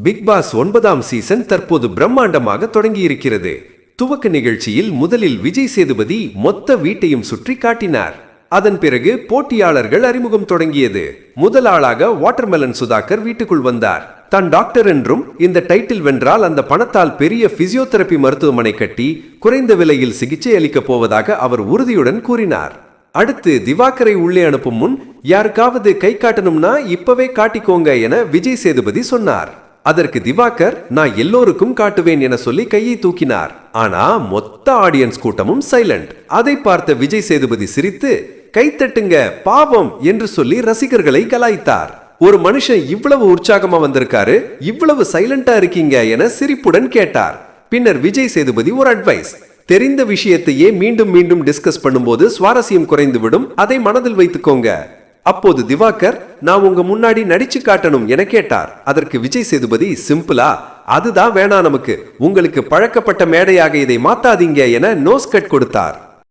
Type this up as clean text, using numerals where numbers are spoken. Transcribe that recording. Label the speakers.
Speaker 1: Big pass 9ஆம் season தற்போது பிரம்மாண்டமாக தொடங்கியிருக்கிறது. துவக்க நிகழ்ச்சியில் முதலில் விஜய் சேதுபதி மொத்த வீட்டையும் சுற்றி காட்டினார். அதன் பிறகு போட்டியாளர்கள் அறிமுகம் தொடங்கியது. முதல் ஆளாக வாட்டர்மெலன் சுதாகர் வீட்டுக்குள் வந்தார். தான் டாக்டர் என்றும் இந்த டைட்டில் வென்றால் அந்த பணத்தால் பெரிய பிசியோதெரபி மருத்துவமனை கட்டி குறைந்த விலையில் சிகிச்சை அளிக்கப் போவதாக அவர் உறுதியுடன் கூறினார். அடுத்து திவாகரை உள்ளே அனுப்பும் முன் யாருக்காவது கை காட்டணும்னா இப்பவே காட்டிக்கோங்க என விஜய் சேதுபதி சொன்னார். அதற்கு திவாகர் நான் எல்லோருக்கும் காட்டுவேன் என சொல்லி கையை தூக்கினார். ஆனா மொத்த ஆடியன்ஸ் கூட்டமும் சைலண்ட். அதை பார்த்த விஜய் சேதுபதி சிரித்து கைத்தட்டுங்க பாவம் என்று சொல்லி ரசிகர்களை கலாய்த்தார். ஒரு மனுஷன் இவ்வளவு உற்சாகமா வந்திருக்காரு, இவ்வளவு சைலண்டா இருக்கீங்க என சிரிப்புடன் கேட்டார். பின்னர் விஜய் சேதுபதி ஒரு அட்வைஸ், தெரிந்த விஷயத்தையே மீண்டும் மீண்டும் டிஸ்கஸ் பண்ணும்போது சுவாரஸ்யம் குறைந்துவிடும், அதை மனதில் வைத்துக்கோங்க. அப்போது திவாகர் நான் உங்க முன்னாடி நடிச்சு காட்டணும் என கேட்டார். அதற்கு விஜய் சேதுபதி சிம்பிளா அதுதான் வேணா, நமக்கு உங்களுக்கு பழக்கப்பட்ட மேடையாக இதை மாத்தாதீங்க என நோஸ் கட் கொடுத்தார்.